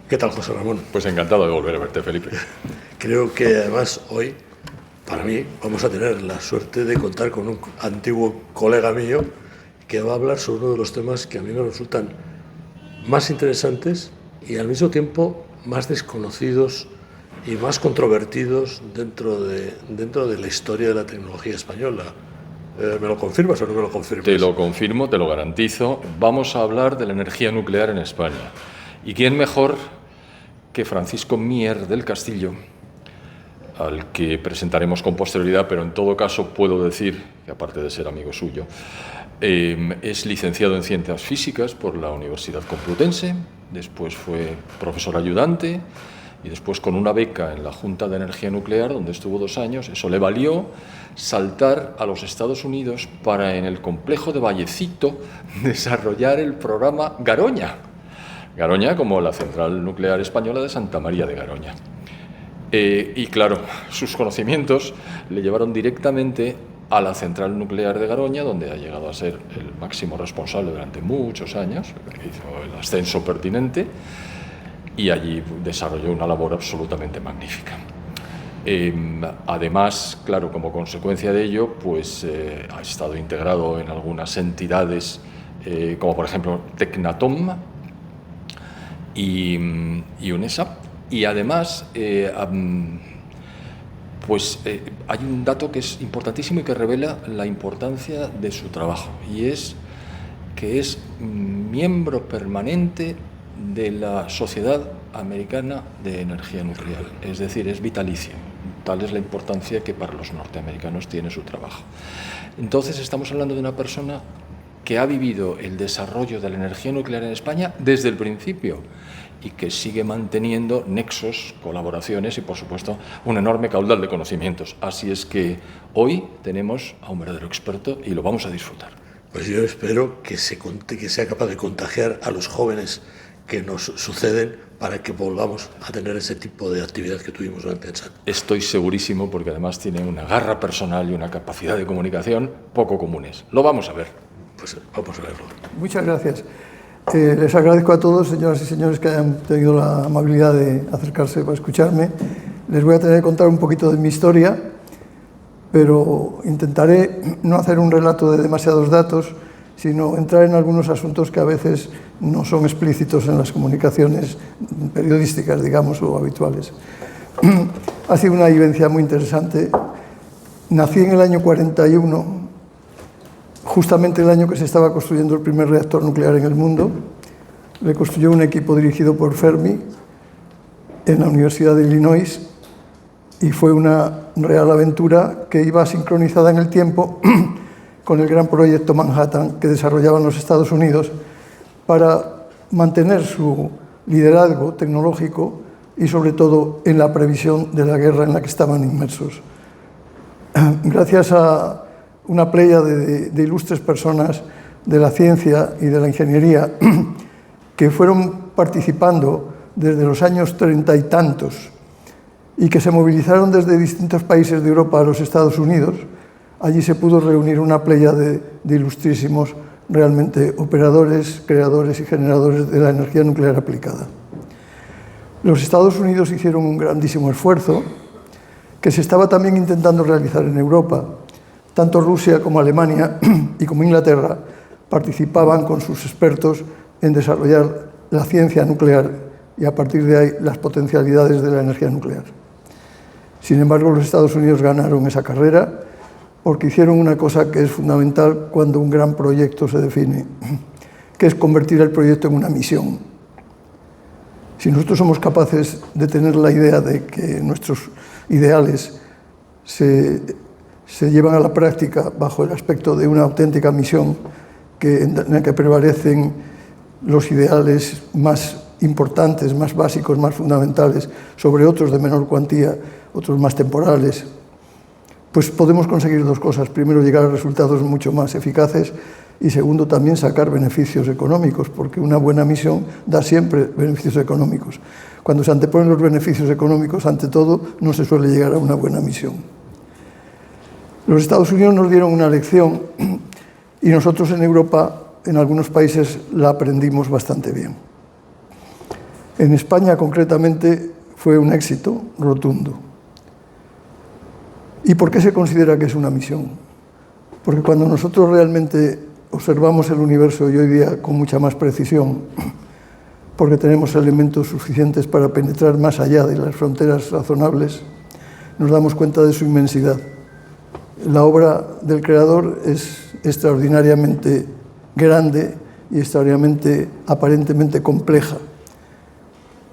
¿Qué tal, José Ramón? Pues encantado de volver a verte, Felipe. Creo que además hoy, para mí, vamos a tener la suerte de contar con un antiguo colega mío que va a hablar sobre uno de los temas que a mí me resultan más interesantes y al mismo tiempo más desconocidos y más controvertidos dentro de la historia de la tecnología española. ¿Me lo confirmas o no me lo confirmas? Te lo confirmo, te lo garantizo. Vamos a hablar de la energía nuclear en España. ¿Y quién mejor que Francisco Mier del Castillo, al que presentaremos con posterioridad, pero en todo caso puedo decir, que aparte de ser amigo suyo, es licenciado en Ciencias Físicas por la Universidad Complutense, después fue profesor ayudante y después con una beca en la Junta de Energía Nuclear, donde estuvo 2 años. Eso le valió saltar a los Estados Unidos para, en el complejo de Vallecito, desarrollar el programa Garoña. Garoña como la central nuclear española de Santa María de Garoña. Y claro, sus conocimientos le llevaron directamente a la central nuclear de Garoña, donde ha llegado a ser el máximo responsable durante muchos años, hizo el ascenso pertinente y allí desarrolló una labor absolutamente magnífica. Además, claro, como consecuencia de ello, pues ha estado integrado en algunas entidades, como por ejemplo Tecnatom y UNESA, y además hay un dato que es importantísimo y que revela la importancia de su trabajo, y es que es miembro permanente de la Sociedad Americana de Energía Nuclear, es decir, es vitalicio. Tal es la importancia que para los norteamericanos tiene su trabajo. Entonces estamos hablando de una persona que ha vivido el desarrollo de la energía nuclear en España desde el principio y que sigue manteniendo nexos, colaboraciones y, por supuesto, un enorme caudal de conocimientos. Así es que hoy tenemos a un verdadero experto y lo vamos a disfrutar. Pues yo espero que sea capaz de contagiar a los jóvenes que nos suceden para que volvamos a tener ese tipo de actividad que tuvimos durante el año. Estoy segurísimo, porque además tiene una garra personal y una capacidad de comunicación poco comunes. Lo vamos a ver. Pues vamos a verlo. Muchas gracias. Les agradezco a todos, señoras y señores, que hayan tenido la amabilidad de acercarse para escucharme. Les voy a tener que contar un poquito de mi historia, pero intentaré no hacer un relato de demasiados datos, sino entrar en algunos asuntos que a veces no son explícitos en las comunicaciones periodísticas, digamos, o habituales. Ha sido una vivencia muy interesante. Nací en el año 41, justamente el año que se estaba construyendo el primer reactor nuclear en el mundo. Le construyó un equipo dirigido por Fermi en la Universidad de Illinois y fue una real aventura que iba sincronizada en el tiempo con el gran proyecto Manhattan que desarrollaban los Estados Unidos para mantener su liderazgo tecnológico y sobre todo en la previsión de la guerra en la que estaban inmersos. Gracias a una playa de ilustres personas de la ciencia y de la ingeniería que fueron participando desde los años 30 y tantos y que se movilizaron desde distintos países de Europa a los Estados Unidos, allí se pudo reunir una playa de ilustrísimos realmente operadores, creadores y generadores de la energía nuclear aplicada. Los Estados Unidos hicieron un grandísimo esfuerzo que se estaba también intentando realizar en Europa. Tanto Rusia como Alemania y como Inglaterra participaban con sus expertos en desarrollar la ciencia nuclear y a partir de ahí las potencialidades de la energía nuclear. Sin embargo, los Estados Unidos ganaron esa carrera porque hicieron una cosa que es fundamental cuando un gran proyecto se define, que es convertir el proyecto en una misión. Si nosotros somos capaces de tener la idea de que nuestros ideales se llevan a la práctica bajo el aspecto de una auténtica misión en la que prevalecen los ideales más importantes, más básicos, más fundamentales, sobre otros de menor cuantía, otros más temporales, pues podemos conseguir dos cosas. Primero, llegar a resultados mucho más eficaces y segundo, también sacar beneficios económicos, porque una buena misión da siempre beneficios económicos. Cuando se anteponen los beneficios económicos ante todo, no se suele llegar a una buena misión. Los Estados Unidos nos dieron una lección y nosotros en Europa, en algunos países, la aprendimos bastante bien. En España, concretamente, fue un éxito rotundo. ¿Y por qué se considera que es una misión? Porque cuando nosotros realmente observamos el universo, y hoy día con mucha más precisión, porque tenemos elementos suficientes para penetrar más allá de las fronteras razonables, nos damos cuenta de su inmensidad. La obra del Creador es extraordinariamente grande y extraordinariamente, aparentemente compleja.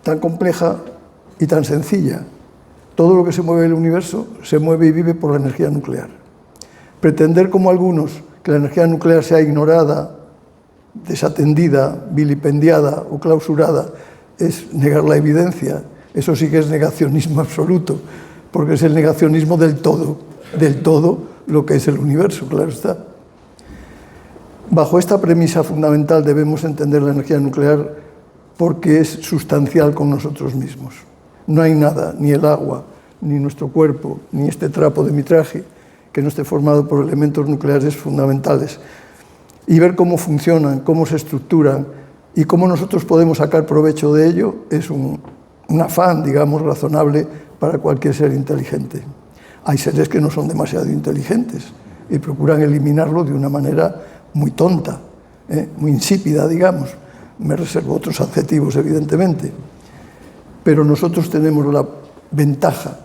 Tan compleja y tan sencilla. Todo lo que se mueve en el universo se mueve y vive por la energía nuclear. Pretender, como algunos, que la energía nuclear sea ignorada, desatendida, vilipendiada o clausurada, es negar la evidencia. Eso sí que es negacionismo absoluto, porque es el negacionismo del todo lo que es el universo, claro está. Bajo esta premisa fundamental debemos entender la energía nuclear porque es sustancial con nosotros mismos. No hay nada, ni el agua, ni nuestro cuerpo, ni este trapo de mi traje, que no esté formado por elementos nucleares fundamentales. Y ver cómo funcionan, cómo se estructuran y cómo nosotros podemos sacar provecho de ello es un afán, digamos, razonable para cualquier ser inteligente. Hay seres que no son demasiado inteligentes y procuran eliminarlo de una manera muy tonta, muy insípida, digamos. Me reservo otros adjetivos, evidentemente. Pero nosotros tenemos la ventaja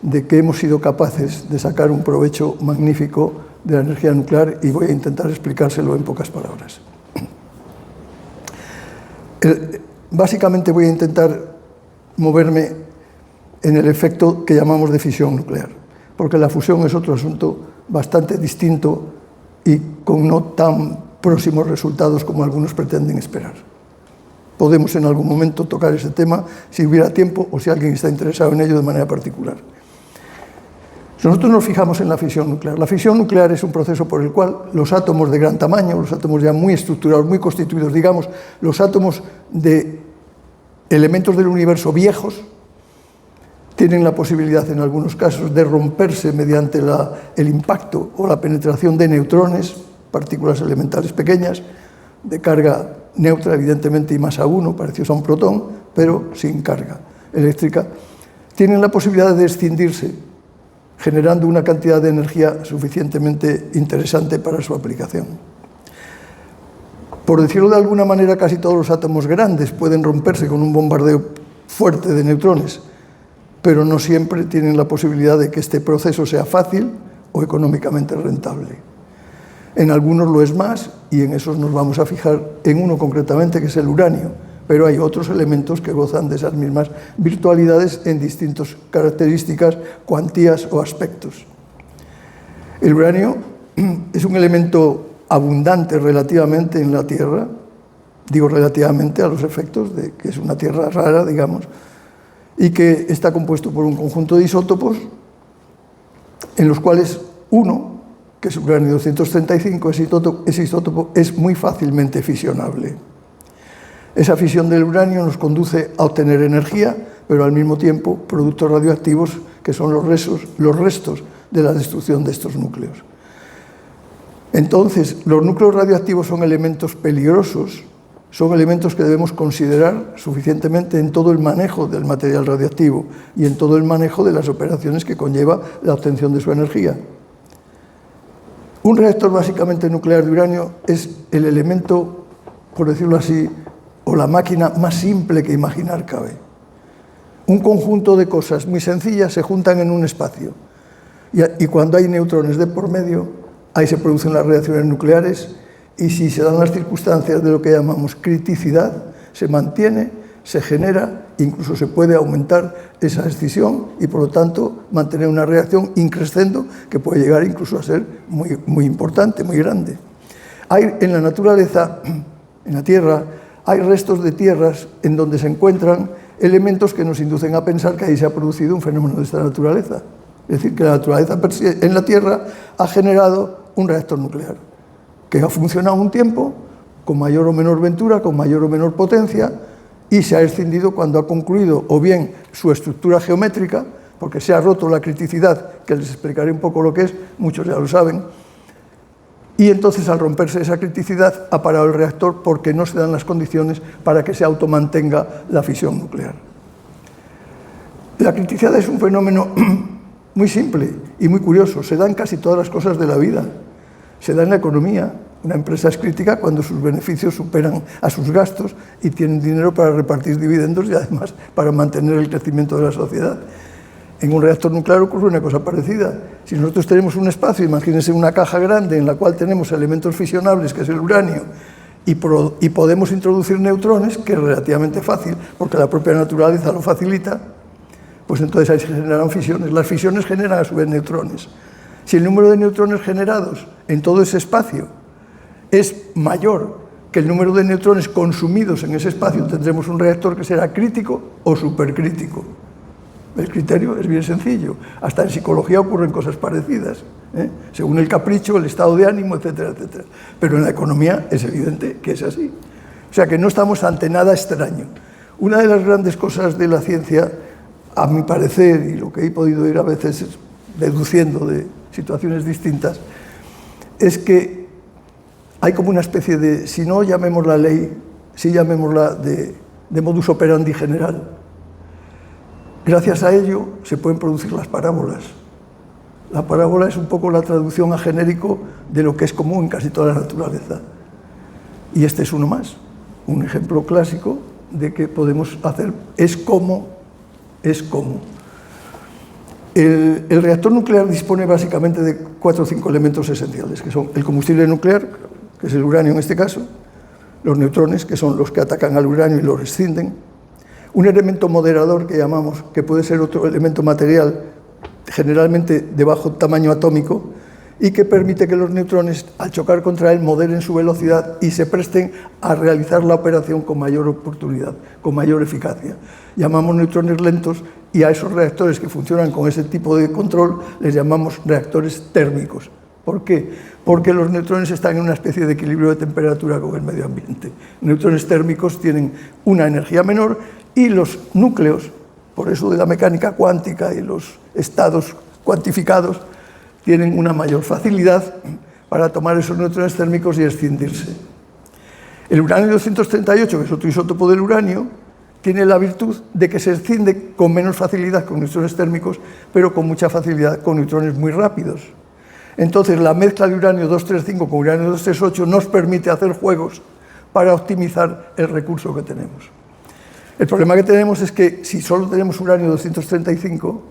de que hemos sido capaces de sacar un provecho magnífico de la energía nuclear y voy a intentar explicárselo en pocas palabras. Básicamente voy a intentar moverme en el efecto que llamamos de fisión nuclear, porque la fusión es otro asunto bastante distinto y con no tan próximos resultados como algunos pretenden esperar. Podemos en algún momento tocar ese tema si hubiera tiempo o si alguien está interesado en ello de manera particular. Nosotros nos fijamos en la fisión nuclear. La fisión nuclear es un proceso por el cual los átomos de gran tamaño, los átomos ya muy estructurados, muy constituidos, digamos, los átomos de elementos del universo viejos, tienen la posibilidad en algunos casos de romperse mediante el impacto o la penetración de neutrones, partículas elementales pequeñas, de carga neutra, evidentemente, y masa 1, parecidos a un protón, pero sin carga eléctrica. Tienen la posibilidad de escindirse, generando una cantidad de energía suficientemente interesante para su aplicación. Por decirlo de alguna manera, casi todos los átomos grandes pueden romperse con un bombardeo fuerte de neutrones, pero no siempre tienen la posibilidad de que este proceso sea fácil o económicamente rentable. En algunos lo es más y en esos nos vamos a fijar en uno concretamente, que es el uranio, pero hay otros elementos que gozan de esas mismas virtualidades en distintas características, cuantías o aspectos. El uranio es un elemento abundante relativamente en la Tierra, digo relativamente a los efectos de que es una Tierra rara, digamos, y que está compuesto por un conjunto de isótopos en los cuales uno, que es uranio 235, ese isótopo es muy fácilmente fisionable. Esa fisión del uranio nos conduce a obtener energía, pero al mismo tiempo productos radioactivos que son los restos de la destrucción de estos núcleos. Entonces, los núcleos radioactivos son elementos peligrosos, son elementos que debemos considerar suficientemente en todo el manejo del material radioactivo y en todo el manejo de las operaciones que conlleva la obtención de su energía. Un reactor básicamente nuclear de uranio es el elemento, por decirlo así, o la máquina más simple que imaginar cabe. Un conjunto de cosas muy sencillas se juntan en un espacio y cuando hay neutrones de por medio, ahí se producen las reacciones nucleares y si se dan las circunstancias de lo que llamamos criticidad, se mantiene, se genera, incluso se puede aumentar esa escisión y por lo tanto mantener una reacción increscendo que puede llegar incluso a ser muy, muy importante, muy grande. Hay en la naturaleza, en la Tierra, hay restos de tierras en donde se encuentran elementos que nos inducen a pensar que ahí se ha producido un fenómeno de esta naturaleza. Es decir, que la naturaleza en la Tierra ha generado un reactor nuclear, que ha funcionado un tiempo, con mayor o menor ventura, con mayor o menor potencia, y se ha escindido cuando ha concluido o bien su estructura geométrica, porque se ha roto la criticidad, que les explicaré un poco lo que es, muchos ya lo saben, y entonces al romperse esa criticidad ha parado el reactor porque no se dan las condiciones para que se automantenga la fisión nuclear. La criticidad es un fenómeno muy simple y muy curioso, se da en casi todas las cosas de la vida, se da en la economía. Una empresa es crítica cuando sus beneficios superan a sus gastos y tienen dinero para repartir dividendos y además para mantener el crecimiento de la sociedad. En un reactor nuclear ocurre una cosa parecida. Si nosotros tenemos un espacio, imagínense una caja grande en la cual tenemos elementos fisionables, que es el uranio, y podemos introducir neutrones, que es relativamente fácil, porque la propia naturaleza lo facilita, pues entonces ahí se generan fisiones. Las fisiones generan a su vez neutrones. Si el número de neutrones generados en todo ese espacio es mayor que el número de neutrones consumidos en ese espacio, tendremos un reactor que será crítico o supercrítico. El criterio es bien sencillo. Hasta en psicología ocurren cosas parecidas, según el capricho, el estado de ánimo, etcétera, etcétera. Pero en la economía es evidente que es así. O sea que no estamos ante nada extraño. Una de las grandes cosas de la ciencia, a mi parecer, y lo que he podido ir a veces deduciendo de situaciones distintas, es que hay como una especie de, si no llamémosla ley, si llamémosla de modus operandi general. Gracias a ello se pueden producir las parábolas. La parábola es un poco la traducción a genérico de lo que es común en casi toda la naturaleza. Y este es uno más, un ejemplo clásico de que podemos hacer es como. El reactor nuclear dispone básicamente de 4 o 5 elementos esenciales, que son el combustible nuclear, que es el uranio en este caso, los neutrones, que son los que atacan al uranio y lo rescinden, un elemento moderador que llamamos, que puede ser otro elemento material, generalmente de bajo tamaño atómico, y que permite que los neutrones, al chocar contra él, moderen su velocidad y se presten a realizar la operación con mayor oportunidad, con mayor eficacia. Llamamos neutrones lentos y a esos reactores que funcionan con ese tipo de control les llamamos reactores térmicos. ¿Por qué? Porque los neutrones están en una especie de equilibrio de temperatura con el medio ambiente. Neutrones térmicos tienen una energía menor y los núcleos, por eso de la mecánica cuántica y los estados cuantificados, tienen una mayor facilidad para tomar esos neutrones térmicos y escindirse. El uranio 238, que es otro isótopo del uranio, tiene la virtud de que se escinde con menos facilidad con neutrones térmicos, pero con mucha facilidad con neutrones muy rápidos. Entonces, la mezcla de uranio 235 con uranio 238 nos permite hacer juegos para optimizar el recurso que tenemos. El problema que tenemos es que si solo tenemos uranio 235,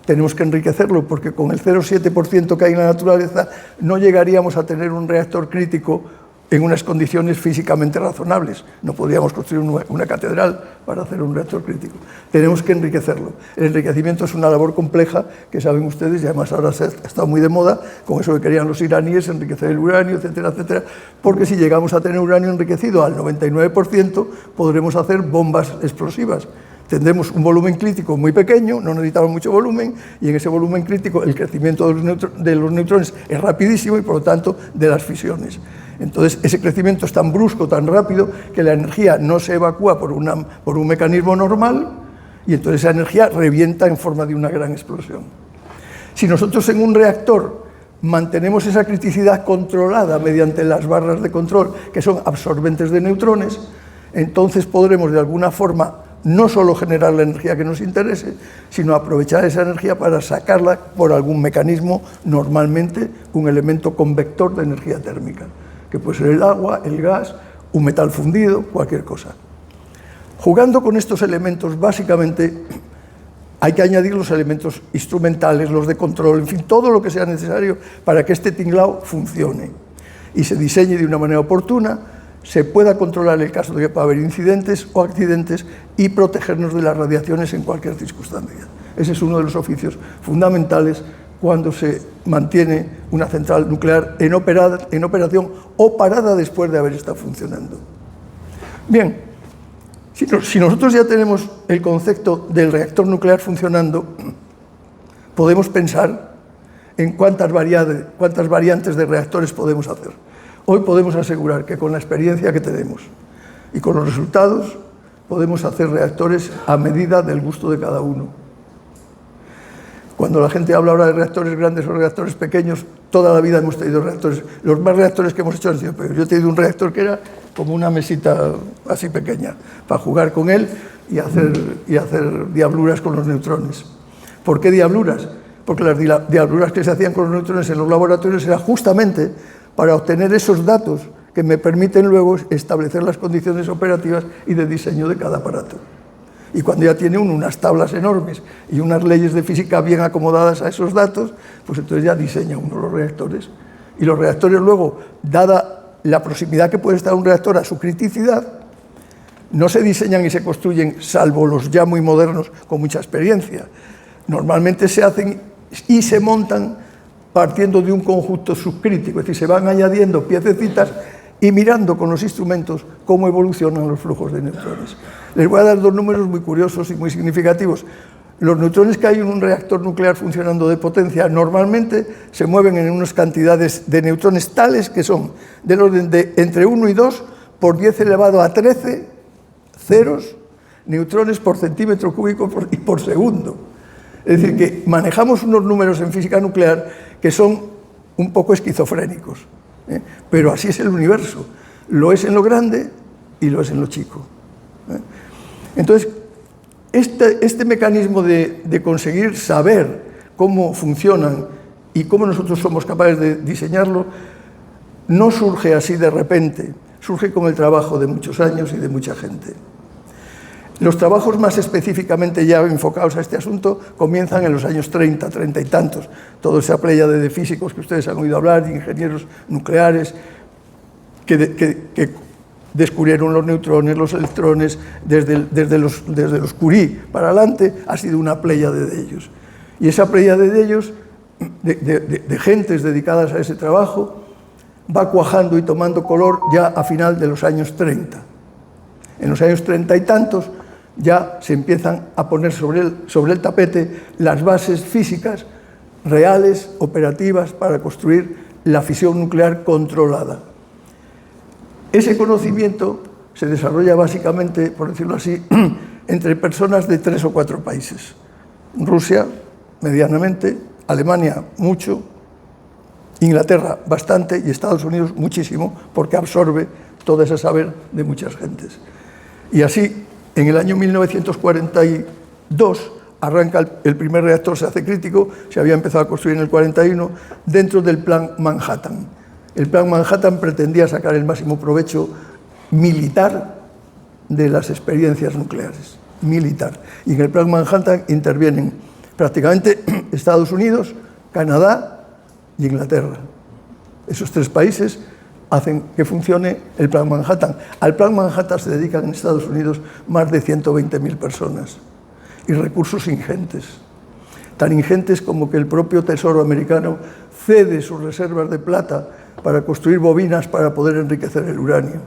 tenemos que enriquecerlo, porque con el 0,7% que hay en la naturaleza no llegaríamos a tener un reactor crítico en unas condiciones físicamente razonables. No podríamos construir una catedral para hacer un reactor crítico. Tenemos que enriquecerlo. El enriquecimiento es una labor compleja que saben ustedes, y además ahora ha estado muy de moda con eso que querían los iraníes, enriquecer el uranio, etcétera, etcétera, porque si llegamos a tener uranio enriquecido al 99%, podremos hacer bombas explosivas. Tendremos un volumen crítico muy pequeño, no necesitamos mucho volumen, y en ese volumen crítico el crecimiento de los neutrones es rapidísimo y por lo tanto de las fisiones. Entonces ese crecimiento es tan brusco, tan rápido, que la energía no se evacúa por un mecanismo normal y entonces esa energía revienta en forma de una gran explosión. Si nosotros en un reactor mantenemos esa criticidad controlada mediante las barras de control, que son absorbentes de neutrones, entonces podremos de alguna forma no solo generar la energía que nos interese, sino aprovechar esa energía para sacarla por algún mecanismo, normalmente un elemento convector de energía térmica, que puede ser el agua, el gas, un metal fundido, cualquier cosa. Jugando con estos elementos, básicamente, hay que añadir los elementos instrumentales, los de control, en fin, todo lo que sea necesario para que este tinglao funcione y se diseñe de una manera oportuna, se pueda controlar el caso de que pueda haber incidentes o accidentes y protegernos de las radiaciones en cualquier circunstancia. Ese es uno de los oficios fundamentales cuando se mantiene una central nuclear en operación o parada después de haber estado funcionando. Bien, si nosotros ya tenemos el concepto del reactor nuclear funcionando, podemos pensar en cuántas variantes de reactores podemos hacer. Hoy podemos asegurar que con la experiencia que tenemos y con los resultados podemos hacer reactores a medida del gusto de cada uno. Cuando la gente habla ahora de reactores grandes o reactores pequeños, toda la vida hemos tenido reactores. Los más reactores que hemos hecho han sido pequeños. Yo he tenido un reactor que era como una mesita así pequeña, para jugar con él y hacer diabluras con los neutrones. ¿Por qué diabluras? Porque las diabluras que se hacían con los neutrones en los laboratorios era justamente para obtener esos datos que me permiten luego establecer las condiciones operativas y de diseño de cada aparato. Y cuando ya tiene uno unas tablas enormes y unas leyes de física bien acomodadas a esos datos, pues entonces ya diseña uno los reactores. Y los reactores luego, dada la proximidad que puede estar un reactor a su criticidad, no se diseñan y se construyen, salvo los ya muy modernos con mucha experiencia. Normalmente se hacen y se montan partiendo de un conjunto subcrítico, es decir, se van añadiendo piececitas y mirando con los instrumentos cómo evolucionan los flujos de neutrones. Les voy a dar dos números muy curiosos y muy significativos. Los neutrones que hay en un reactor nuclear funcionando de potencia normalmente se mueven en unas cantidades de neutrones tales que son del orden de entre 1 y 2 por 10 elevado a 13 ceros neutrones por centímetro cúbico y por segundo. Es decir, que manejamos unos números en física nuclear que son un poco esquizofrénicos, ¿eh? Pero así es el universo. Lo es en lo grande y lo es en lo chico, ¿eh? Entonces, este mecanismo de conseguir saber cómo funcionan y cómo nosotros somos capaces de diseñarlo no surge así de repente, surge con el trabajo de muchos años y de mucha gente. Los trabajos más específicamente ya enfocados a este asunto comienzan en los años 30, 30 y tantos. Toda esa pléyade de físicos que ustedes han oído hablar, de ingenieros nucleares, que descubrieron los neutrones, los electrones, desde los Curie para adelante, ha sido una pléyade de ellos. Y esa pléyade de ellos, de gentes dedicadas a ese trabajo, va cuajando y tomando color ya a final de los años 30. En los años 30 y tantos ya se empiezan a poner sobre el tapete las bases físicas reales, operativas, para construir la fisión nuclear controlada. Ese conocimiento se desarrolla básicamente, por decirlo así, entre personas de 3 o 4 países. Rusia, medianamente, Alemania, mucho, Inglaterra, bastante, y Estados Unidos, muchísimo, porque absorbe todo ese saber de muchas gentes. Y así, en el año 1942, arranca el primer reactor, se hace crítico, se había empezado a construir en el 41, dentro del Plan Manhattan. El Plan Manhattan pretendía sacar el máximo provecho militar de las experiencias nucleares, militar. Y en el Plan Manhattan intervienen prácticamente Estados Unidos, Canadá y Inglaterra. Esos 3 países hacen que funcione el Plan Manhattan. Al Plan Manhattan se dedican en Estados Unidos más de 120.000 personas y recursos ingentes. Tan ingentes como que el propio Tesoro americano cede sus reservas de plata para construir bobinas para poder enriquecer el uranio.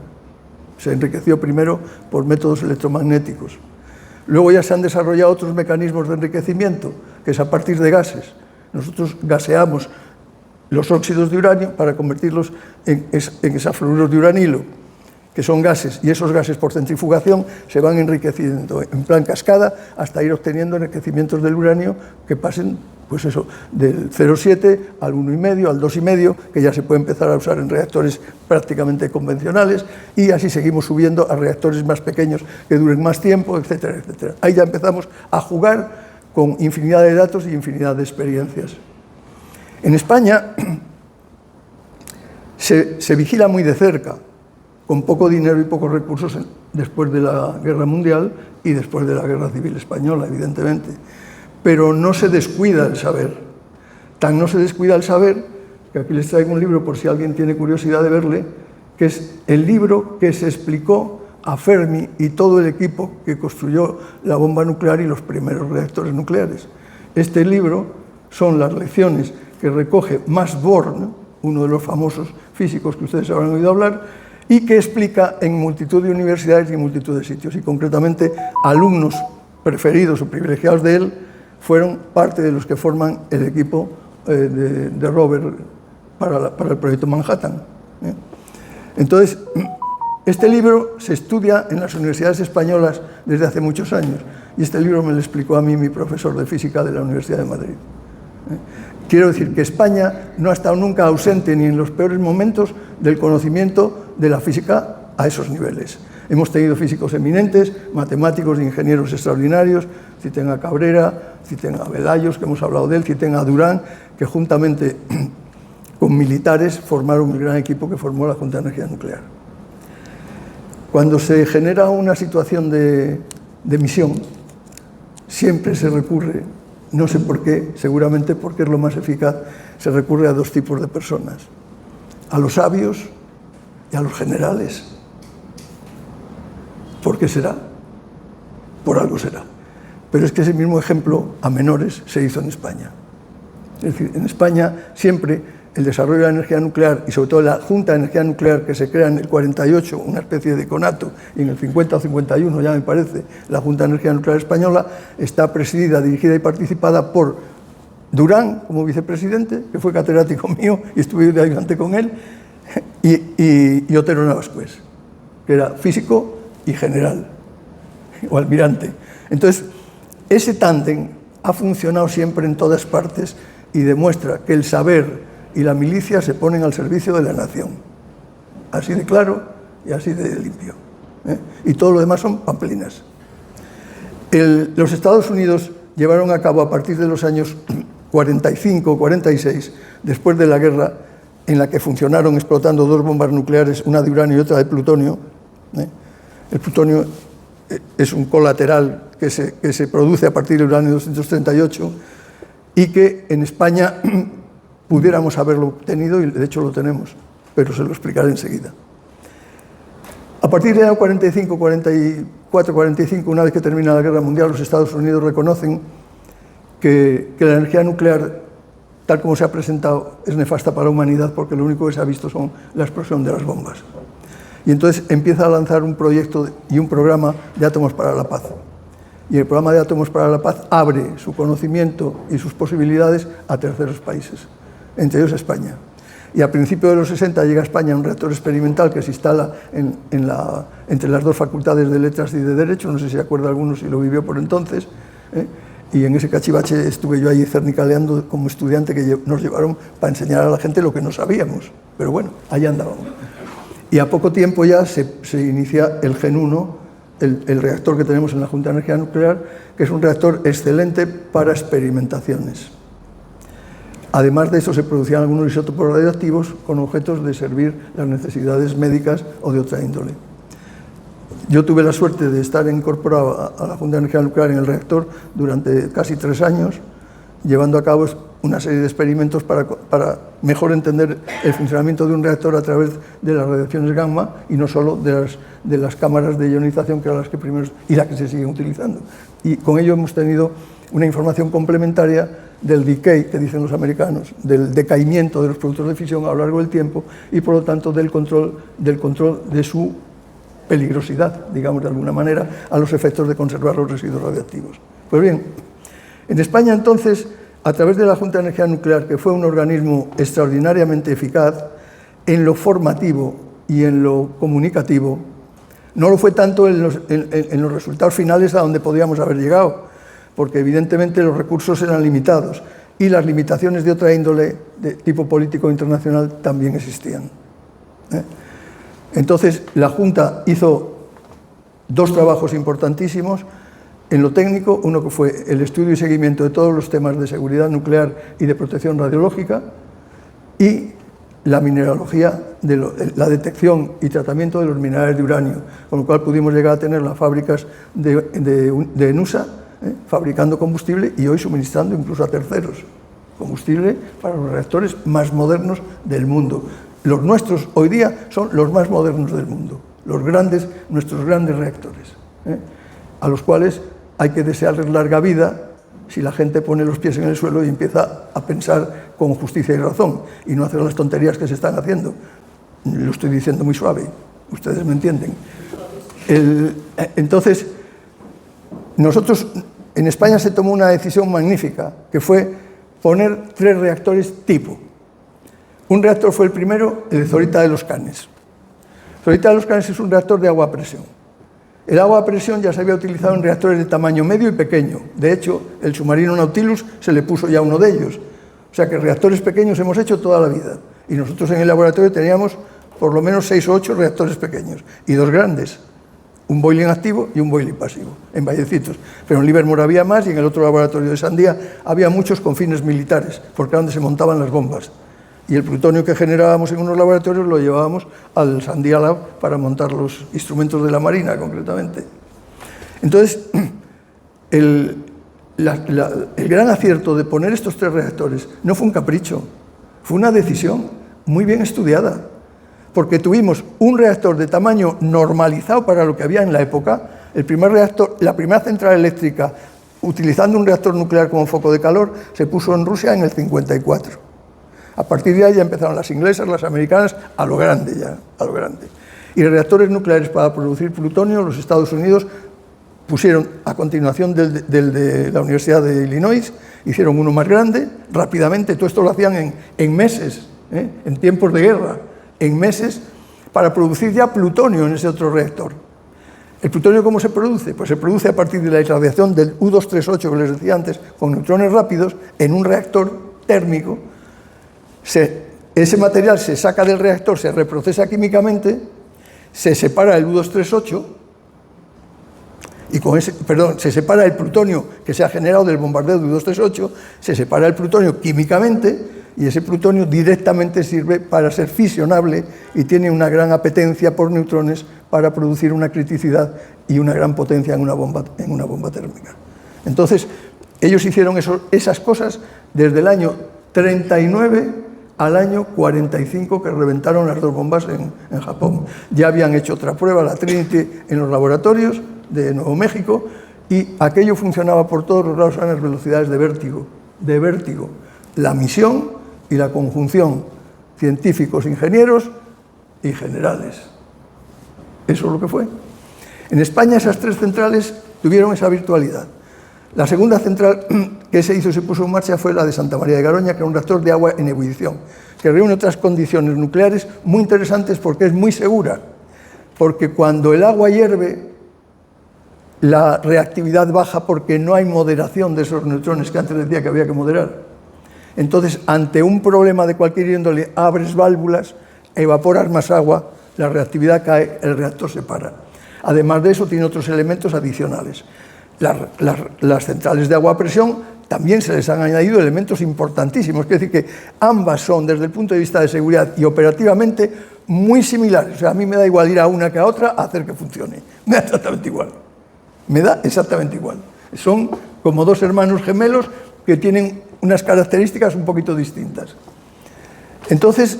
Se enriqueció primero por métodos electromagnéticos. Luego ya se han desarrollado otros mecanismos de enriquecimiento, que es a partir de gases. Nosotros gaseamos los óxidos de uranio para convertirlos en hexafluoruros de uranilo, que son gases, y esos gases por centrifugación se van enriqueciendo en plan cascada hasta ir obteniendo enriquecimientos del uranio que pasen, pues eso, del 0,7 al 1,5, al 2,5, que ya se puede empezar a usar en reactores prácticamente convencionales, y así seguimos subiendo a reactores más pequeños que duren más tiempo, etcétera, etcétera. Ahí ya empezamos a jugar con infinidad de datos y infinidad de experiencias. En España se vigila muy de cerca, con poco dinero y pocos recursos después de la Guerra Mundial y después de la Guerra Civil Española, evidentemente. Pero no se descuida el saber. Tan no se descuida el saber, que aquí les traigo un libro por si alguien tiene curiosidad de verle, que es el libro que se explicó a Fermi y todo el equipo que construyó la bomba nuclear y los primeros reactores nucleares. Este libro son las lecciones que recoge Max Born, uno de los famosos físicos que ustedes habrán oído hablar, y que explica en multitud de universidades y en multitud de sitios. Y concretamente, alumnos preferidos o privilegiados de él fueron parte de los que forman el equipo de Robert para el proyecto Manhattan. Entonces, este libro se estudia en las universidades españolas desde hace muchos años, y este libro me lo explicó a mí mi profesor de física de la Universidad de Madrid. Quiero decir que España no ha estado nunca ausente, ni en los peores momentos, del conocimiento de la física a esos niveles. Hemos tenido físicos eminentes, matemáticos e ingenieros extraordinarios, citen a Cabrera, citen a Velayos, que hemos hablado de él, citen a Durán, que juntamente con militares formaron el gran equipo que formó la Junta de Energía Nuclear. Cuando se genera una situación de misión, siempre se recurre, no sé por qué, seguramente porque es lo más eficaz, se recurre a dos tipos de personas, a los sabios y a los generales. ¿Por qué será? Por algo será. Pero es que ese mismo ejemplo a menores se hizo en España. Es decir, en España siempre el desarrollo de la energía nuclear y sobre todo la Junta de Energía Nuclear que se crea en el 48, una especie de conato, y en el 50 o 51 ya me parece, la Junta de Energía Nuclear Española está presidida, dirigida y participada por Durán como vicepresidente, que fue catedrático mío y estuve de ayudante con él, y Otero Navascués, que era físico y general, o almirante. Entonces, ese tándem ha funcionado siempre en todas partes y demuestra que el saber y la milicia se ponen al servicio de la nación. Así de claro y así de limpio. Y todo lo demás son pamplinas. Los Estados Unidos llevaron a cabo a partir de los años 45 o 46, después de la guerra, en la que funcionaron explotando dos bombas nucleares, una de uranio y otra de plutonio. El plutonio es un colateral que se produce a partir del uranio 238 y que en España pudiéramos haberlo obtenido, y de hecho lo tenemos, pero se lo explicaré enseguida. A partir del año 45, 44, 45, una vez que termina la Guerra Mundial, los Estados Unidos reconocen que la energía nuclear, tal como se ha presentado, es nefasta para la humanidad porque lo único que se ha visto son la explosión de las bombas. Y entonces empieza a lanzar un proyecto y un programa de átomos para la paz. Y el programa de átomos para la paz abre su conocimiento y sus posibilidades a terceros países, entre ellos España. Y a principios de los 60 llega a España un reactor experimental que se instala entre las dos facultades de Letras y de Derecho, no sé si se acuerda alguno si lo vivió por entonces, y en ese cachivache estuve yo ahí cernicaleando como estudiante, que nos llevaron para enseñar a la gente lo que no sabíamos, pero bueno, allá andábamos. Y a poco tiempo ya se inicia el Gen 1, el reactor que tenemos en la Junta de Energía Nuclear, que es un reactor excelente para experimentaciones. Además de eso, se producían algunos isótopos radioactivos con objetos de servir las necesidades médicas o de otra índole. Yo tuve la suerte de estar incorporado a la Junta de Energía Nuclear en el reactor durante casi 3 años, llevando a cabo una serie de experimentos para mejor entender el funcionamiento de un reactor a través de las radiaciones gamma y no solo de las cámaras de ionización, que eran las que primero y las que se siguen utilizando. Y con ello hemos tenido una información complementaria del decay, que dicen los americanos, del decaimiento de los productos de fisión a lo largo del tiempo y, por lo tanto, del control de su peligrosidad, digamos de alguna manera, a los efectos de conservar los residuos radiactivos. Pues bien, en España entonces, a través de la Junta de Energía Nuclear, que fue un organismo extraordinariamente eficaz en lo formativo y en lo comunicativo, no lo fue tanto en los resultados finales a donde podíamos haber llegado, porque evidentemente los recursos eran limitados y las limitaciones de otra índole, de tipo político internacional, también existían. Entonces, la Junta hizo 2 trabajos importantísimos en lo técnico, uno que fue el estudio y seguimiento de todos los temas de seguridad nuclear y de protección radiológica, y la mineralogía, la detección y tratamiento de los minerales de uranio, con lo cual pudimos llegar a tener las fábricas de ENUSA, fabricando combustible y hoy suministrando incluso a terceros combustible para los reactores más modernos del mundo. Los nuestros hoy día son los más modernos del mundo, nuestros grandes reactores, a los cuales hay que desearles larga vida si la gente pone los pies en el suelo y empieza a pensar con justicia y razón y no hacer las tonterías que se están haciendo. Lo estoy diciendo muy suave, ustedes me entienden. Entonces, nosotros en España se tomó una decisión magnífica, que fue poner 3 reactores tipo. Un reactor fue el primero, el de Zorita de los Canes. Zorita de los Canes es un reactor de agua a presión. El agua a presión ya se había utilizado en reactores de tamaño medio y pequeño. De hecho, el submarino Nautilus se le puso ya uno de ellos. sea que reactores pequeños hemos hecho toda la vida. Y nosotros en el laboratorio teníamos por lo menos 6 o 8 reactores pequeños y 2 grandes. Un boiling activo y un boiling pasivo, en Vallecitos. Pero en Livermore había más y en el otro laboratorio de Sandía había muchos con fines militares, porque era donde se montaban las bombas. Y el plutonio que generábamos en unos laboratorios lo llevábamos al Sandía Lab para montar los instrumentos de la Marina, concretamente. Entonces, el gran acierto de poner estos 3 reactores no fue un capricho, fue una decisión muy bien estudiada, porque tuvimos un reactor de tamaño normalizado para lo que había en la época. El primer reactor, la primera central eléctrica utilizando un reactor nuclear como foco de calor se puso en Rusia en el 54. A partir de ahí ya empezaron las inglesas, las americanas, a lo grande ya, a lo grande. Y reactores nucleares para producir plutonio, los Estados Unidos pusieron, a continuación del de la Universidad de Illinois, hicieron uno más grande, rápidamente, todo esto lo hacían en meses, en tiempos de guerra, en meses, para producir ya plutonio en ese otro reactor. ¿El plutonio cómo se produce? Pues se produce a partir de la irradiación del U-238 que les decía antes, con neutrones rápidos, en un reactor térmico. Ese material se saca del reactor, se reprocesa químicamente, se separa el U-238, y se separa el plutonio que se ha generado del bombardeo de U-238, se separa el plutonio químicamente, y ese plutonio directamente sirve para ser fisionable y tiene una gran apetencia por neutrones para producir una criticidad y una gran potencia en una bomba térmica. Entonces, ellos hicieron esas cosas desde el año 39 al año 45, que reventaron las 2 bombas en Japón. Ya habían hecho otra prueba, la Trinity, en los laboratorios de Nuevo México, y aquello funcionaba por todos los lados a las velocidades de vértigo. La misión y la conjunción científicos, ingenieros y generales. Eso es lo que fue. En España esas 3 centrales tuvieron esa virtualidad. La segunda central que se puso en marcha fue la de Santa María de Garoña, que era un reactor de agua en ebullición, que reúne otras condiciones nucleares muy interesantes porque es muy segura. Porque cuando el agua hierve, la reactividad baja porque no hay moderación de esos neutrones que antes decía que había que moderar. Entonces, ante un problema de cualquier índole, abres válvulas, evaporas más agua, la reactividad cae, el reactor se para. Además de eso, tiene otros elementos adicionales. Las centrales de agua a presión también se les han añadido elementos importantísimos, es decir, que ambas son, desde el punto de vista de seguridad y operativamente, muy similares. O sea, a mí me da igual ir a una que a otra a hacer que funcione. Me da exactamente igual. Me da exactamente igual. Son como 2 hermanos gemelos que tienen unas características un poquito distintas. Entonces,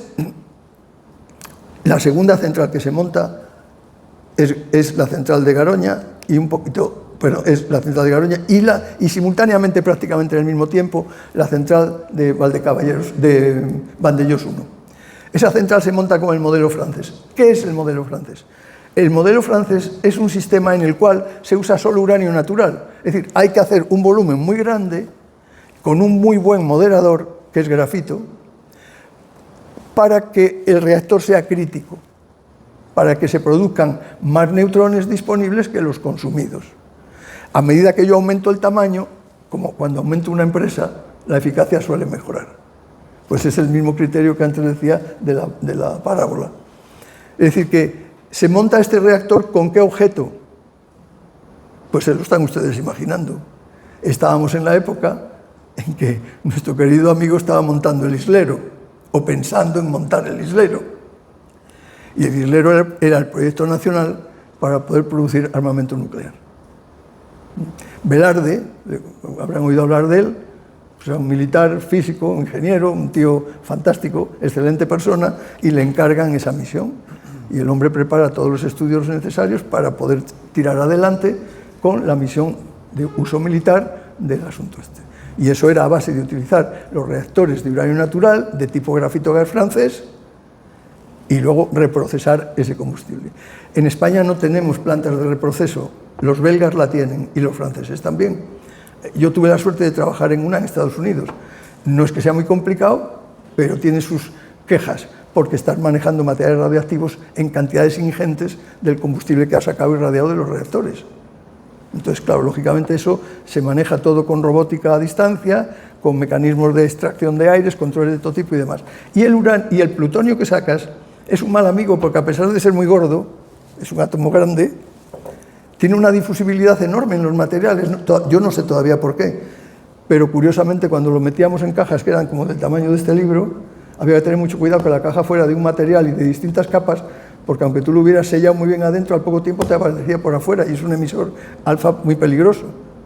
la segunda central que se monta es la central de Garoña es la central de Garoña y simultáneamente, prácticamente en el mismo tiempo, la central de Valdecaballeros, de Vandellós 1. Esa central se monta con el modelo francés. ¿Qué es el modelo francés? El modelo francés es un sistema en el cual se usa solo uranio natural. Es decir, hay que hacer un volumen muy grande con un muy buen moderador, que es grafito, para que el reactor sea crítico, para que se produzcan más neutrones disponibles que los consumidos. A medida que yo aumento el tamaño, como cuando aumento una empresa, la eficacia suele mejorar. Pues es el mismo criterio que antes decía de la parábola. Es decir, que se monta este reactor ¿con qué objeto? Pues se lo están ustedes imaginando. Estábamos en la época en que nuestro querido amigo estaba montando el islero, o pensando en montar el islero. Y el islero era el proyecto nacional para poder producir armamento nuclear. Velarde, habrán oído hablar de él, pues era un militar, físico, ingeniero, un tío fantástico, excelente persona, y le encargan esa misión. Y el hombre prepara todos los estudios necesarios para poder tirar adelante con la misión de uso militar del asunto este. Y eso era a base de utilizar los reactores de uranio natural de tipo grafito gas francés y luego reprocesar ese combustible. En España no tenemos plantas de reproceso, los belgas la tienen y los franceses también. Yo tuve la suerte de trabajar en una en Estados Unidos. No es que sea muy complicado, pero tiene sus quejas, porque estás manejando materiales radioactivos en cantidades ingentes del combustible que ha sacado irradiado de los reactores. Entonces, claro, lógicamente eso se maneja todo con robótica a distancia, con mecanismos de extracción de aires, controles de todo tipo y demás. Y el plutonio que sacas es un mal amigo porque, a pesar de ser muy gordo, es un átomo grande, tiene una difusibilidad enorme en los materiales. Yo no sé todavía por qué, pero curiosamente cuando lo metíamos en cajas que eran como del tamaño de este libro, había que tener mucho cuidado que la caja fuera de un material y de distintas capas, porque aunque tú lo hubieras sellado muy bien adentro, al poco tiempo te aparecía por afuera, y es un emisor alfa muy peligroso,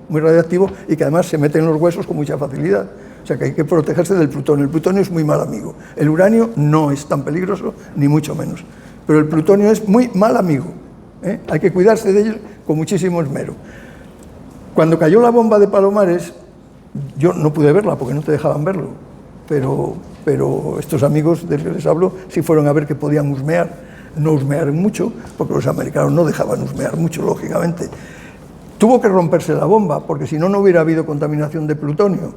muy radiactivo, y que además se mete en los huesos con mucha facilidad. O sea que hay que protegerse del plutonio. El plutonio es muy mal amigo. El uranio no es tan peligroso, ni mucho menos. Pero el plutonio es muy mal amigo. Hay que cuidarse de ellos con muchísimo esmero. Cuando cayó la bomba de Palomares, yo no pude verla porque no te dejaban verlo, pero estos amigos de los que les hablo sí fueron a ver que podían husmear. No husmear mucho, porque los americanos no dejaban husmear mucho, lógicamente. Tuvo que romperse la bomba, porque si no, no hubiera habido contaminación de plutonio.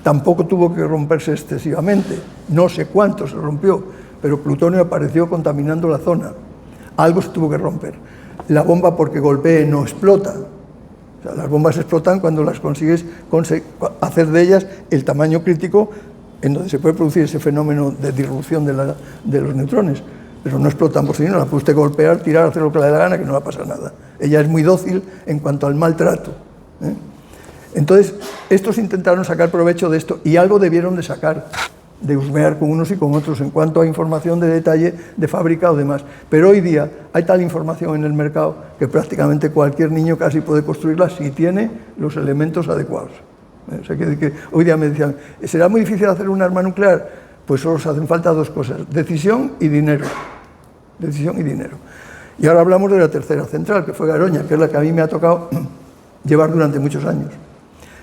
Tampoco tuvo que romperse excesivamente, no sé cuánto se rompió, pero plutonio apareció contaminando la zona. Algo se tuvo que romper. La bomba, porque golpee, no explota. O sea, las bombas explotan cuando las consigues hacer de ellas el tamaño crítico en donde se puede producir ese fenómeno de disrupción de los neutrones. Pero no explotan por sí, no la puede usted golpear, tirar, hacer lo que le dé la gana, que no va a pasar nada. Ella es muy dócil en cuanto al maltrato. Entonces, estos intentaron sacar provecho de esto, y algo debieron de sacar, de husmear con unos y con otros en cuanto a información de detalle de fábrica o demás. Pero hoy día hay tal información en el mercado que prácticamente cualquier niño casi puede construirla si tiene los elementos adecuados. O sea, que hoy día me decían, ¿será muy difícil hacer un arma nuclear? Pues solo os hacen falta dos cosas: decisión y dinero. Decisión y dinero. Y ahora hablamos de la tercera central, que fue Garoña, que es la que a mí me ha tocado llevar durante muchos años.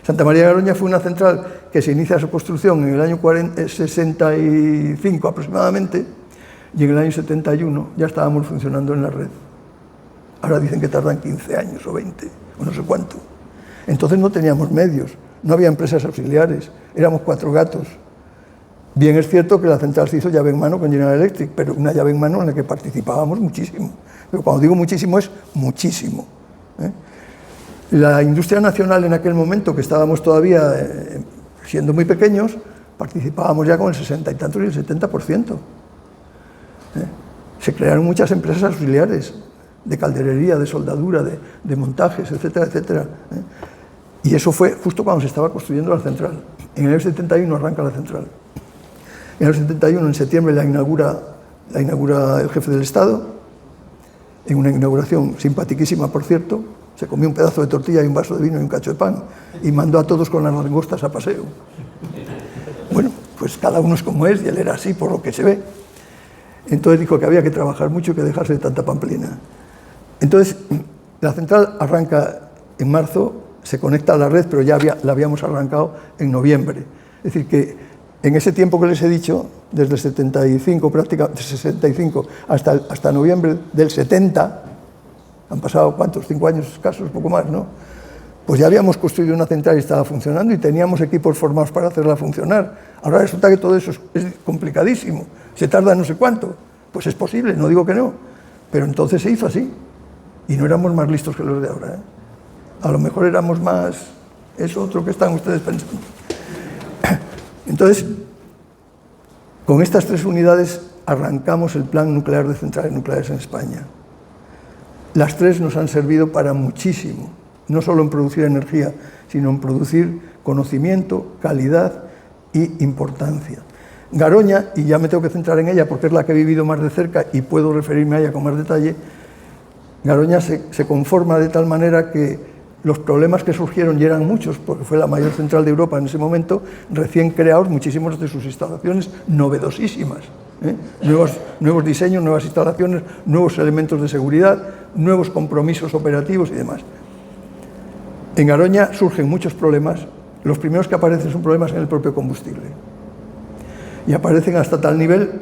Santa María de Garoña fue una central que se inicia su construcción en el año 65 aproximadamente, y en el año 71 ya estábamos funcionando en la red. Ahora dicen que tardan 15 años o 20, o no sé cuánto. Entonces no teníamos medios, no había empresas auxiliares, éramos 4 gatos. Bien es cierto que la central se hizo llave en mano con General Electric, pero una llave en mano en la que participábamos muchísimo. Pero cuando digo muchísimo, es muchísimo. La industria nacional en aquel momento, que estábamos todavía siendo muy pequeños, participábamos ya con el 60 y tantos y el 70%. Se crearon muchas empresas auxiliares de calderería, de soldadura, de montajes, etcétera, etcétera. Y eso fue justo cuando se estaba construyendo la central. En el año 71 arranca la central. En el 71, en septiembre, la inaugura el jefe del Estado, en una inauguración simpaticísima, por cierto. Se comió un pedazo de tortilla y un vaso de vino y un cacho de pan, y mandó a todos con las langostas a paseo. Bueno, pues cada uno es como es, y él era así por lo que se ve. Entonces dijo que había que trabajar mucho y que dejarse de tanta pamplina. Entonces, la central arranca en marzo, se conecta a la red, pero ya la habíamos arrancado en noviembre. Es decir, que en ese tiempo que les he dicho, desde el 65, prácticamente 65 hasta noviembre del 70, han pasado, ¿cuántos? 5 años escasos, poco más, ¿no? Pues ya habíamos construido una central y estaba funcionando, y teníamos equipos formados para hacerla funcionar. Ahora resulta que todo eso es complicadísimo, se tarda no sé cuánto. Pues es posible, no digo que no, pero entonces se hizo así, y no éramos más listos que los de ahora, A lo mejor éramos más eso otro que están ustedes pensando. Entonces, con estas 3 unidades arrancamos el plan nuclear de centrales nucleares en España. Las 3 nos han servido para muchísimo, no solo en producir energía, sino en producir conocimiento, calidad y importancia. Garoña, y ya me tengo que centrar en ella porque es la que he vivido más de cerca y puedo referirme a ella con más detalle, Garoña se conforma de tal manera que los problemas que surgieron, y eran muchos, porque fue la mayor central de Europa en ese momento, recién creados, muchísimas de sus instalaciones novedosísimas. Nuevos diseños, nuevas instalaciones, nuevos elementos de seguridad, nuevos compromisos operativos y demás. En Garoña surgen muchos problemas. Los primeros que aparecen son problemas en el propio combustible. Y aparecen hasta tal nivel,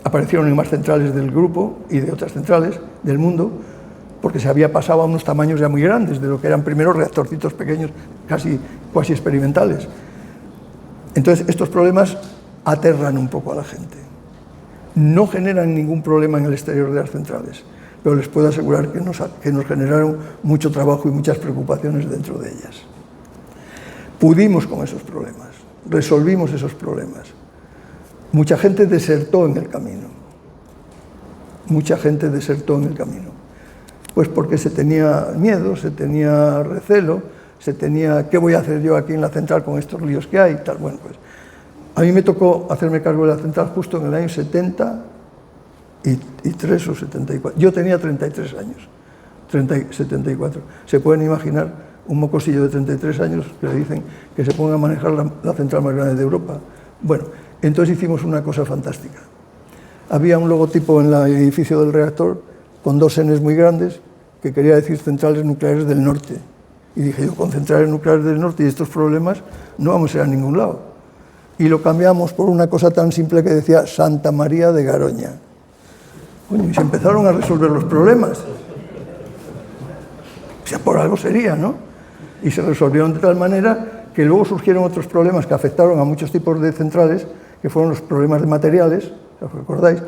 aparecieron en más centrales del grupo y de otras centrales del mundo, porque se había pasado a unos tamaños ya muy grandes, de lo que eran primero reactorcitos pequeños, casi experimentales. Entonces, estos problemas aterran un poco a la gente. No generan ningún problema en el exterior de las centrales, pero les puedo asegurar que nos generaron mucho trabajo y muchas preocupaciones dentro de ellas. Pudimos con esos problemas. resolvimos esos problemas. Mucha gente desertó en el camino. Mucha gente desertó en el camino. Pues porque se tenía miedo, se tenía recelo, se tenía, ¿qué voy a hacer yo aquí en la central con estos líos que hay? Tal. Bueno, pues a mí me tocó hacerme cargo de la central justo en el año 73 o 74. Yo tenía 33 años, 74. Se pueden imaginar un mocosillo de 33 años que le dicen que se ponga a manejar la central más grande de Europa. Bueno, entonces hicimos una cosa fantástica. Había un logotipo en el edificio del reactor con dos Ns muy grandes que quería decir Centrales Nucleares del Norte. Y dije yo, con centrales nucleares del norte y estos problemas no vamos a ir a ningún lado. Y lo cambiamos por una cosa tan simple que decía Santa María de Garoña. Coño, y se empezaron a resolver los problemas. O sea, por algo sería, ¿no? Y se resolvieron de tal manera que luego surgieron otros problemas que afectaron a muchos tipos de centrales, que fueron los problemas de materiales, ¿os recordáis?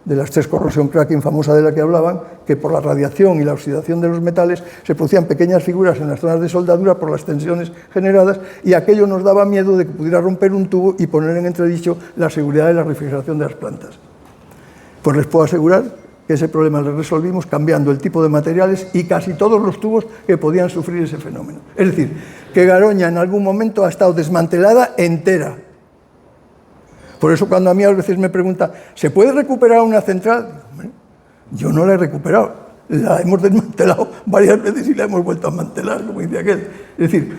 De la stress corrosion cracking famosa de la que hablaban, que por la radiación y la oxidación de los metales se producían pequeñas figuras en las zonas de soldadura por las tensiones generadas, y aquello nos daba miedo de que pudiera romper un tubo y poner en entredicho la seguridad de la refrigeración de las plantas. Pues les puedo asegurar que ese problema lo resolvimos cambiando el tipo de materiales y casi todos los tubos que podían sufrir ese fenómeno. Es decir, que Garoña en algún momento ha estado desmantelada entera. Por eso cuando a mí a veces me preguntan, ¿se puede recuperar una central? Yo no la he recuperado, la hemos desmantelado varias veces y la hemos vuelto a mantelar, como dice aquel. Es decir,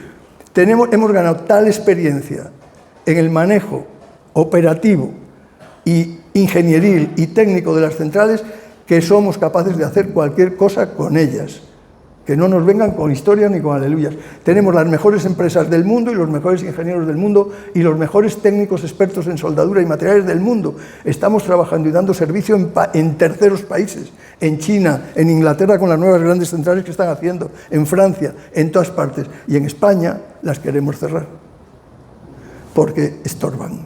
hemos ganado tal experiencia en el manejo operativo y ingenieril y técnico de las centrales que somos capaces de hacer cualquier cosa con ellas. Que no nos vengan con historias ni con aleluyas. Tenemos las mejores empresas del mundo y los mejores ingenieros del mundo y los mejores técnicos expertos en soldadura y materiales del mundo. Estamos trabajando y dando servicio en terceros países, en China, en Inglaterra con las nuevas grandes centrales que están haciendo, en Francia, en todas partes. Y en España las queremos cerrar, porque estorban.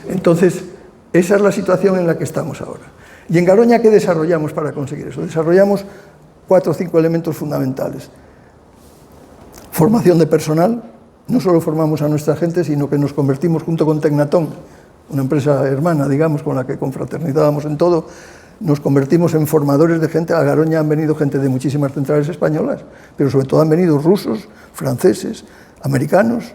Entonces, esa es la situación en la que estamos ahora. Y en Garoña, ¿qué desarrollamos para conseguir eso? Desarrollamos 4 o 5 elementos fundamentales. Formación de personal. No solo formamos a nuestra gente, sino que nos convertimos junto con Tecnatón, una empresa hermana, digamos, con la que confraternizábamos en todo, nos convertimos en formadores de gente. A Garoña han venido gente de muchísimas centrales españolas, pero sobre todo han venido rusos, franceses, americanos,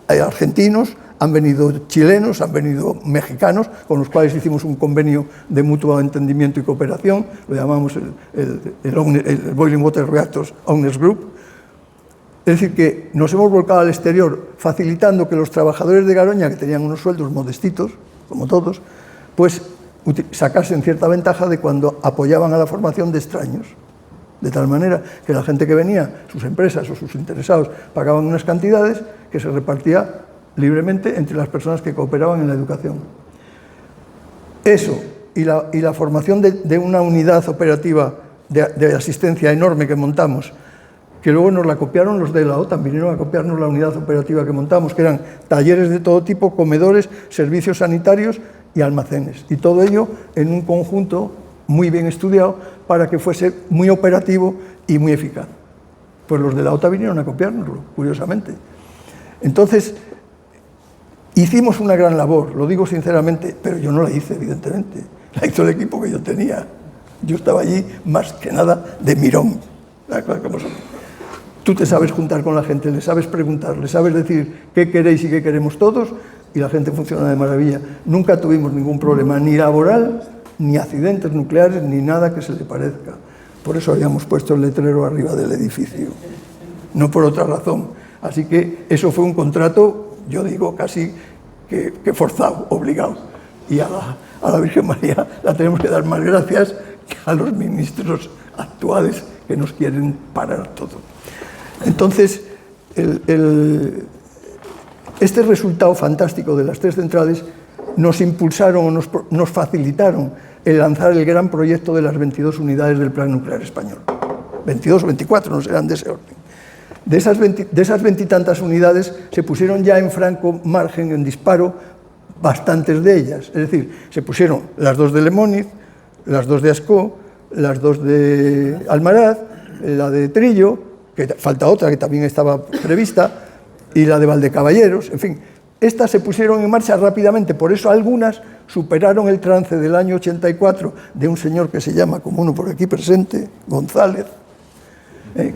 argentinos, han venido chilenos, han venido mexicanos, con los cuales hicimos un convenio de mutuo entendimiento y cooperación, lo llamamos el Boiling Water Reactors Owners Group. Es decir, que nos hemos volcado al exterior, facilitando que los trabajadores de Garoña, que tenían unos sueldos modestitos, como todos, pues sacasen cierta ventaja de cuando apoyaban a la formación de extraños. De tal manera que la gente que venía, sus empresas o sus interesados, pagaban unas cantidades que se repartía libremente entre las personas que cooperaban en la educación. Eso y la formación de una unidad operativa de asistencia enorme que montamos, que luego nos la copiaron los de la OTAN, vinieron a copiarnos la unidad operativa que montamos, que eran talleres de todo tipo, comedores, servicios sanitarios y almacenes. Y todo ello en un conjunto muy bien estudiado para que fuese muy operativo y muy eficaz. Pues los de la OTAN vinieron a copiárnoslo, curiosamente. Entonces, hicimos una gran labor, lo digo sinceramente, pero yo no la hice, evidentemente. La hizo el equipo que yo tenía. Yo estaba allí más que nada de mirón. Tú te sabes juntar con la gente, le sabes preguntar, le sabes decir qué queréis y qué queremos todos, y la gente funciona de maravilla. Nunca tuvimos ningún problema, ni laboral, ni accidentes nucleares, ni nada que se le parezca. Por eso habíamos puesto el letrero arriba del edificio, no por otra razón. Así que eso fue un contrato, yo digo, casi que forzado, obligado. Y a la Virgen María la tenemos que dar más gracias que a los ministros actuales que nos quieren parar todo. Entonces, este resultado fantástico de las 3 centrales nos impulsaron o nos facilitaron el lanzar el gran proyecto de las 22 unidades del Plan Nuclear Español. 22 o 24, no serán de ese orden. De esas 20 y tantas unidades se pusieron ya en franco margen, en disparo, bastantes de ellas. Es decir, se pusieron las 2 de Lemóniz, las 2 de Ascó, las 2 de Almaraz, la de Trillo, que falta otra que también estaba prevista, y la de Valdecaballeros, en fin. Estas se pusieron en marcha rápidamente, por eso algunas superaron el trance del año 84 de un señor que se llama, como uno por aquí presente, González,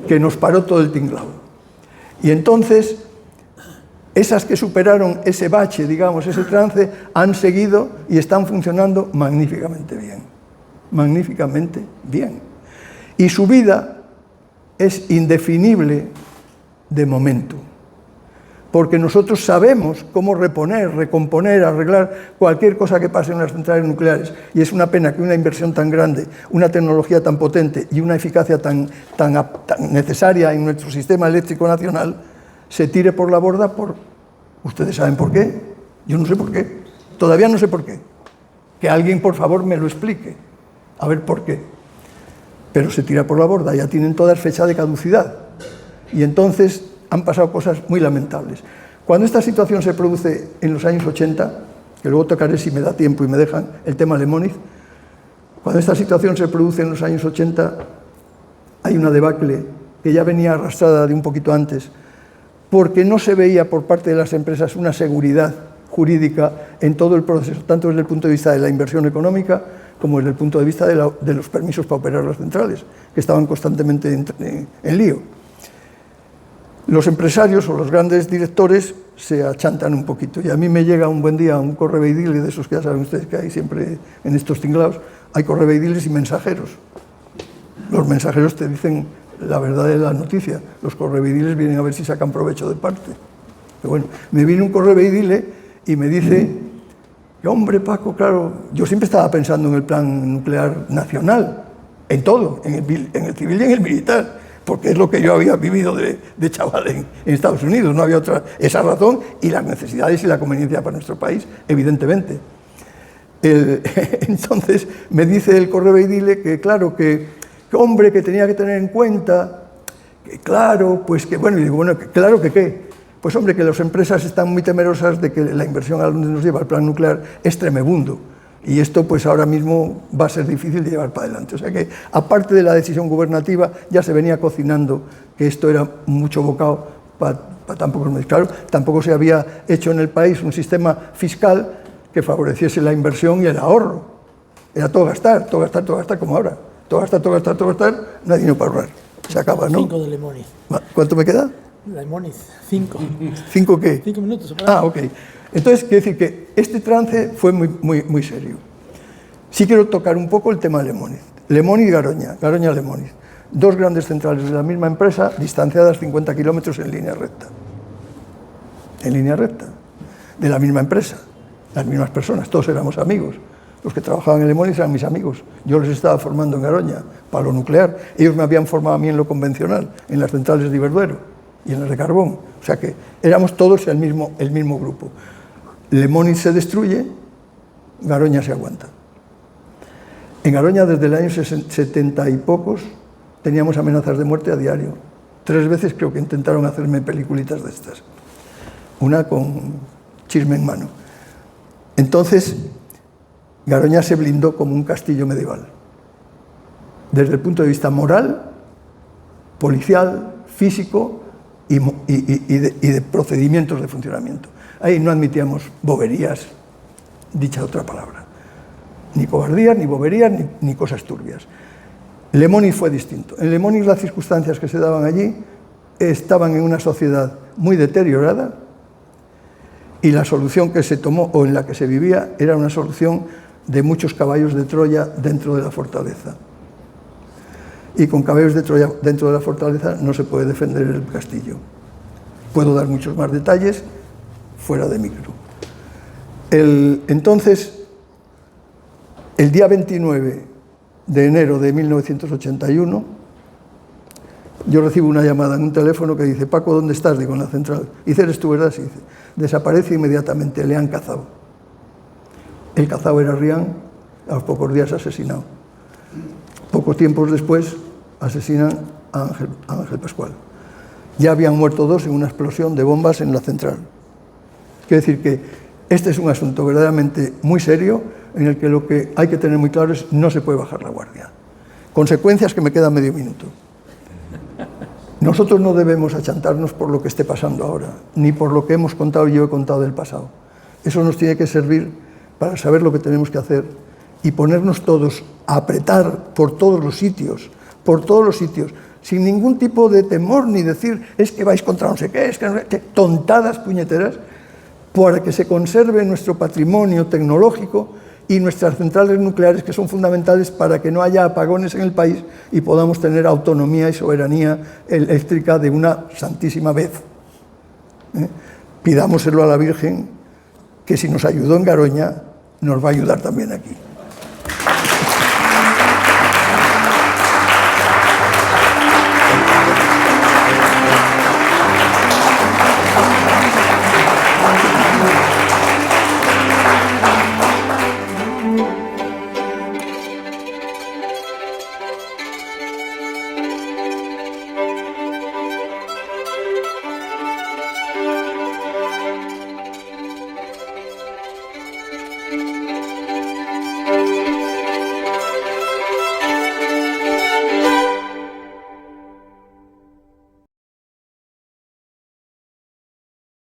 que nos paró todo el tinglado. Y entonces, esas que superaron ese bache, digamos, ese trance, han seguido y están funcionando magníficamente bien. Magníficamente bien. Y su vida es indefinible de momento, porque nosotros sabemos cómo reponer, recomponer, arreglar cualquier cosa que pase en las centrales nucleares, y es una pena que una inversión tan grande, una tecnología tan potente y una eficacia tan necesaria en nuestro sistema eléctrico nacional se tire por la borda por... ¿Ustedes saben por qué? Yo no sé por qué. Todavía no sé por qué. Que alguien, por favor, me lo explique. A ver por qué. Pero se tira por la borda, ya tienen todas fecha de caducidad. Y entonces han pasado cosas muy lamentables. Cuando esta situación se produce en los años 80, que luego tocaré si me da tiempo y me dejan el tema Lemoniz, cuando esta situación se produce en los años 80, hay una debacle que ya venía arrastrada de un poquito antes, porque no se veía por parte de las empresas una seguridad jurídica en todo el proceso, tanto desde el punto de vista de la inversión económica como desde el punto de vista de los permisos para operar las centrales, que estaban constantemente en lío. Los empresarios o los grandes directores se achantan un poquito, y a mí me llega un buen día un correveidile de esos que ya saben ustedes que hay siempre en estos tinglados, hay correveidiles y mensajeros. Los mensajeros te dicen la verdad de la noticia, los correveidiles vienen a ver si sacan provecho de parte. Pero bueno, me viene un correveidile y me dice que, hombre, Paco, claro, yo siempre estaba pensando en el plan nuclear nacional, en todo, en el civil y en el militar, porque es lo que yo había vivido de chaval en Estados Unidos, no había otra, esa razón y las necesidades y la conveniencia para nuestro país, evidentemente. Entonces me dice el correveidile que, claro, que hombre, que tenía que tener en cuenta, que claro, pues que, bueno, y digo, bueno, que claro que qué, pues hombre, que las empresas están muy temerosas de que la inversión a donde nos lleva el plan nuclear es tremebundo, y esto pues ahora mismo va a ser difícil de llevar para adelante. O sea que, aparte de la decisión gubernativa, ya se venía cocinando que esto era mucho bocado para tan pocos meses. Claro, tampoco se había hecho en el país un sistema fiscal que favoreciese la inversión y el ahorro. Era todo gastar, todo gastar, todo gastar, como ahora. Todo gastar, todo gastar, todo gastar, no hay dinero para ahorrar. Se acaba, ¿no? 5 de Lemoniz. ¿Cuánto me queda? Lemoniz, 5. ¿5 qué? 5 minutos. Ah, ok. Entonces, quiero decir que este trance fue muy serio. Sí quiero tocar un poco el tema de Lemoniz. Lemoniz y Garoña, Garoña-Lemoniz. Dos grandes centrales de la misma empresa, distanciadas 50 kilómetros en línea recta. En línea recta. De la misma empresa. Las mismas personas, todos éramos amigos. Los que trabajaban en Lemoniz eran mis amigos. Yo les estaba formando en Garoña para lo nuclear. Ellos me habían formado a mí en lo convencional, en las centrales de Iberduero y en las de carbón. O sea que éramos todos el mismo grupo. Lemoniz se destruye, Garoña se aguanta. En Garoña, desde el año 70 y pocos, teníamos amenazas de muerte a diario. 3 veces creo que intentaron hacerme peliculitas de estas. Una con chisme en mano. Entonces, Garoña se blindó como un castillo medieval. Desde el punto de vista moral, policial, físico y de procedimientos de funcionamiento. Ahí no admitíamos boberías, dicha otra palabra. Ni cobardías, ni boberías, ni cosas turbias. Lemoniz fue distinto. En Lemoniz las circunstancias que se daban allí estaban en una sociedad muy deteriorada y la solución que se tomó o en la que se vivía era una solución de muchos caballos de Troya dentro de la fortaleza. Y con caballos de Troya dentro de la fortaleza no se puede defender el castillo. Puedo dar muchos más detalles fuera de micro. Entonces, el día 29 de enero de 1981, yo recibo una llamada en un teléfono que dice: Paco, ¿dónde estás? Digo, en la central. Dice: ¿eres tú, verdad? Sí. Dice: desaparece inmediatamente, le han cazado. El cazado era Rián, a los pocos días asesinado. Pocos tiempos después asesinan a Ángel Pascual. Ya habían muerto 2 en una explosión de bombas en la central. Quiero decir que este es un asunto verdaderamente muy serio, en el que lo que hay que tener muy claro es: no se puede bajar la guardia. Consecuencias, que me queda medio minuto. Nosotros no debemos achantarnos por lo que esté pasando ahora, ni por lo que hemos contado y yo he contado del pasado. Eso nos tiene que servir para saber lo que tenemos que hacer y ponernos todos a apretar por todos los sitios, sin ningún tipo de temor ni decir es que vais contra no sé qué, es que no sé qué, tontadas puñeteras, para que se conserve nuestro patrimonio tecnológico y nuestras centrales nucleares, que son fundamentales para que no haya apagones en el país y podamos tener autonomía y soberanía eléctrica de una santísima vez. Pidámoselo a la Virgen, que si nos ayudó en Garoña, nos va a ayudar también aquí.